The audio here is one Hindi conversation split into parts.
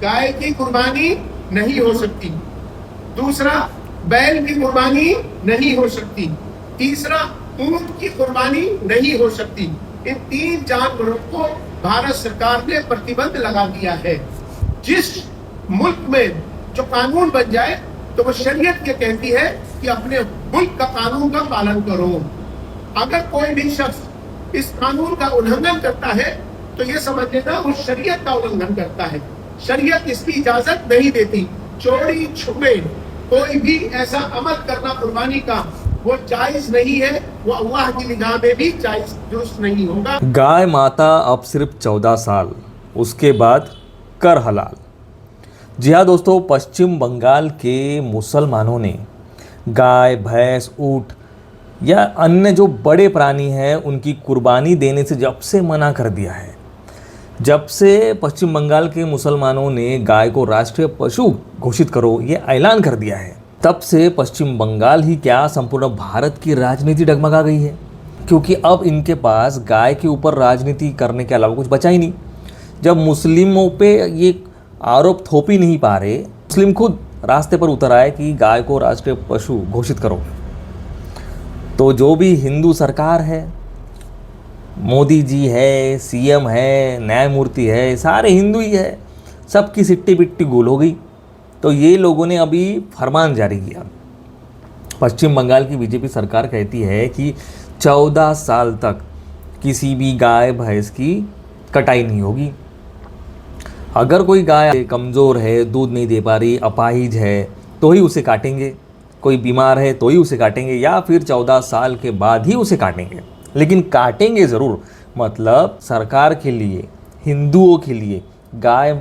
गाय की कुर्बानी नहीं हो सकती। दूसरा, बैल की कुर्बानी नहीं हो सकती। तीसरा, ऊंट की कुर्बानी नहीं हो सकती। इन 3 जानवरों को भारत सरकार ने प्रतिबंध लगा दिया है। जिस मुल्क में जो कानून बन जाए तो वो शरीयत ये कहती है कि अपने मुल्क का कानून का पालन करो। अगर कोई भी शख्स इस कानून का उल्लंघन करता है तो ये समझ लेना वो शरीयत का उल्लंघन करता है। शरीयत इसकी इजाजत नहीं देती। चोरी छुपे कोई भी ऐसा अमल करना कुर्बानी का वो जायज नहीं है, वो अल्लाह की निगाह में भी जायज दुरुस्त नहीं होगा। गाय माता अब सिर्फ 14 साल, उसके बाद कर हलाल। जी हाँ दोस्तों, पश्चिम बंगाल के मुसलमानों ने गाय, भैंस, ऊंट या अन्य जो बड़े प्राणी हैं उनकी कुर्बानी देने से जब से मना कर दिया है। जब से पश्चिम बंगाल के मुसलमानों ने गाय को राष्ट्रीय पशु घोषित करो ये ऐलान कर दिया है, तब से पश्चिम बंगाल ही क्या संपूर्ण भारत की राजनीति डगमगा गई है। क्योंकि अब इनके पास गाय के ऊपर राजनीति करने के अलावा कुछ बचा ही नहीं। जब मुस्लिमों पे ये आरोप थोप ही नहीं पा रहे, मुस्लिम खुद रास्ते पर उतर आए कि गाय को राष्ट्रीय पशु घोषित करो, तो जो भी हिंदू सरकार है, मोदी जी है, सीएम है, न्यायमूर्ति है, सारे हिंदू ही है, सबकी सिट्टी पिट्टी गोल हो गई। तो ये लोगों ने अभी फरमान जारी किया। पश्चिम बंगाल की बीजेपी सरकार कहती है कि 14 साल तक किसी भी गाय भैंस की कटाई नहीं होगी। अगर कोई गाय कमज़ोर है, दूध नहीं दे पा रही, अपाहिज है, तो ही उसे काटेंगे। कोई बीमार है तो ही उसे काटेंगे, या फिर 14 साल के बाद ही उसे काटेंगे, लेकिन काटेंगे ज़रूर। मतलब सरकार के लिए, हिंदुओं के लिए गाय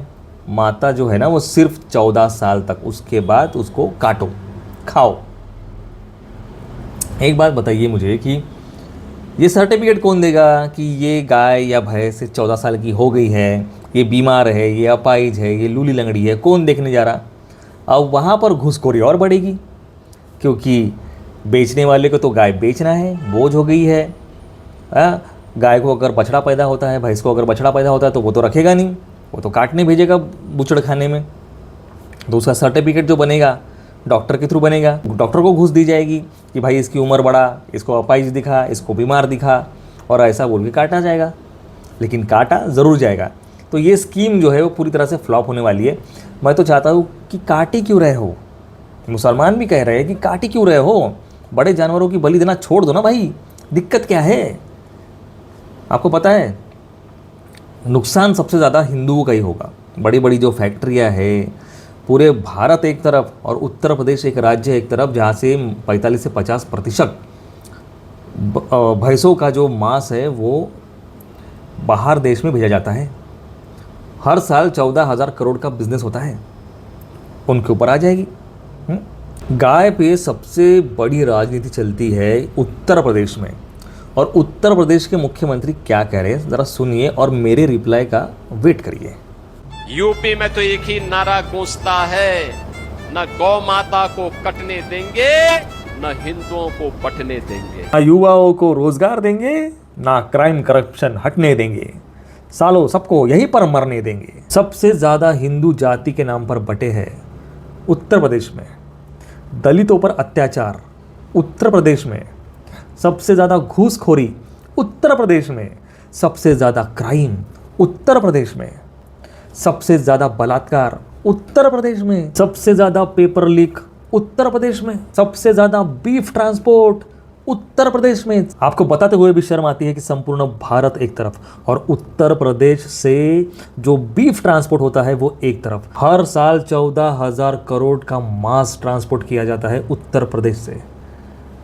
माता जो है ना वो सिर्फ 14 साल तक, उसके बाद उसको काटो, खाओ। एक बात बताइए मुझे कि ये सर्टिफिकेट कौन देगा कि ये गाय या भैंस 14 साल की हो गई है, ये बीमार है, ये अपाहिज है, ये लूली लंगड़ी है? कौन देखने जा रहा? अब वहाँ पर घुसखोरी और बढ़ेगी, क्योंकि बेचने वाले को तो गाय बेचना है, बोझ हो गई है। गाय को अगर बछड़ा पैदा होता है, भैंस को अगर बछड़ा पैदा होता है तो वो तो रखेगा नहीं, वो तो काटने भेजेगा बुचड़ खाने में। तो उसका सर्टिफिकेट जो बनेगा डॉक्टर के थ्रू बनेगा, डॉक्टर को घूस दी जाएगी कि भाई इसकी उम्र बढ़ा, इसको अपाहिज दिखा, इसको बीमार दिखा, और ऐसा बोल के काटा जाएगा। लेकिन काटा ज़रूर जाएगा। तो ये स्कीम जो है वो पूरी तरह से फ्लॉप होने वाली है। मैं तो चाहता हूँ कि काटी क्यों रहे हो, मुसलमान भी कह रहे हैं कि काटी क्यों रहे हो, बड़े जानवरों की बलि देना छोड़ दो ना भाई, दिक्कत क्या है? आपको पता है नुकसान सबसे ज़्यादा हिंदुओं का ही होगा। बड़ी बड़ी जो फैक्ट्रियाँ है, पूरे भारत एक तरफ और उत्तर प्रदेश एक राज्य एक तरफ, जहाँ से 45 से 50% भैंसों का जो मांस है वो बाहर देश में भेजा जाता है। हर साल 14,000 करोड़ का बिजनेस होता है, उनके ऊपर आ जाएगी। गाय पे सबसे बड़ी राजनीति चलती है उत्तर प्रदेश में, और उत्तर प्रदेश के मुख्यमंत्री क्या कह रहे हैं ज़रा सुनिए और मेरे रिप्लाई का वेट करिए। यूपी में तो एक ही नारा गूंजता है, न गौ माता को कटने देंगे, न हिंदुओं को बटने देंगे, ना युवाओं को रोजगार देंगे, ना क्राइम करप्शन हटने देंगे, सालों सबको यहीं पर मरने देंगे। सबसे ज़्यादा हिंदू जाति के नाम पर बटे हैं उत्तर प्रदेश में। दलितों पर अत्याचार उत्तर प्रदेश में। सबसे ज़्यादा घूसखोरी उत्तर प्रदेश में। सबसे ज़्यादा क्राइम उत्तर प्रदेश में। सबसे ज़्यादा बलात्कार उत्तर प्रदेश में। सबसे ज़्यादा पेपर लीक उत्तर प्रदेश में। सबसे ज़्यादा बीफ ट्रांसपोर्ट उत्तर प्रदेश में। आपको बताते हुए भी शर्म आती है कि संपूर्ण भारत एक तरफ और उत्तर प्रदेश से जो बीफ ट्रांसपोर्ट होता है वो एक तरफ। हर साल 14,000 करोड़ का मांस ट्रांसपोर्ट किया जाता है उत्तर प्रदेश से।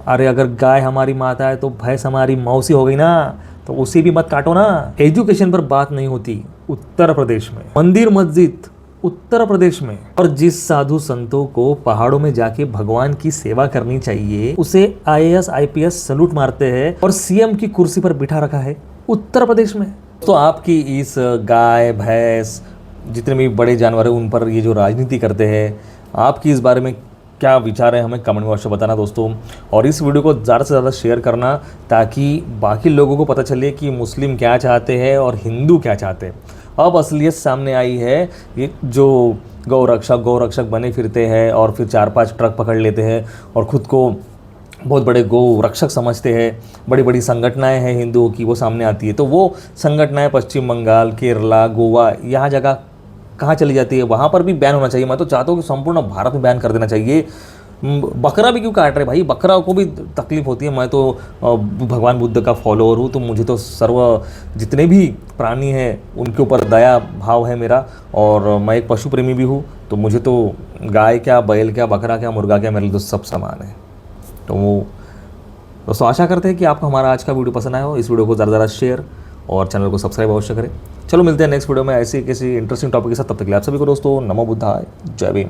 अरे अगर गाय हमारी माता है तो भैंस हमारी मौसी हो गई ना, तो उसे भी मत काटो ना। एजुकेशन पर बात नहीं होती उत्तर प्रदेश में। मंदिर मस्जिद उत्तर प्रदेश में। और जिस साधु संतों को पहाड़ों में जाके भगवान की सेवा करनी चाहिए उसे IAS IPS सलूट मारते हैं और CM की कुर्सी पर बिठा रखा है उत्तर प्रदेश में। तो आपकी इस गाय भैंस जितने भी बड़े जानवर हैं उन पर ये जो राजनीति करते हैं, आपकी इस बारे में क्या विचार है हमें कमेंट बॉक्स में बताना दोस्तों। और इस वीडियो को ज़्यादा से ज़्यादा शेयर करना ताकि बाकी लोगों को पता चले कि मुस्लिम क्या चाहते हैं और हिंदू क्या चाहते हैं। अब असलियत सामने आई है। ये जो गौ रक्षक बने फिरते हैं और फिर 4-5 ट्रक पकड़ लेते हैं और ख़ुद को बहुत बड़े गौ रक्षक समझते हैं, बड़ी बड़ी संगठनाएं हैं हिंदुओं की वो सामने आती है, तो वो संगठनाएं पश्चिम बंगाल, केरला, गोवा, यहाँ जगह कहाँ चली जाती है, वहाँ पर भी बैन होना चाहिए। मैं तो चाहता हूँ कि संपूर्ण भारत में बैन कर देना चाहिए। बकरा भी क्यों काट रहे भाई, बकरा को भी तकलीफ होती है। मैं तो भगवान बुद्ध का फॉलोअर हूँ, तो मुझे तो जितने भी प्राणी हैं उनके ऊपर दया भाव है मेरा, और मैं एक पशु प्रेमी भी हूँ। तो मुझे तो गाय क्या, बैल क्या, बकरा क्या, मुर्गा क्या, मेरे लिए तो सब समान है। तो दोस्तों आशा करते हैं कि आपको हमारा आज का वीडियो पसंद आया हो। इस वीडियो को ज़्यादा शेयर और चैनल को सब्सक्राइब अवश्य करें। चलो मिलते हैं नेक्स्ट वीडियो में ऐसी किसी इंटरेस्टिंग टॉपिक के साथ। तब तक के लिए आप सभी को दोस्तों नमो बुद्धाय, जय भीम।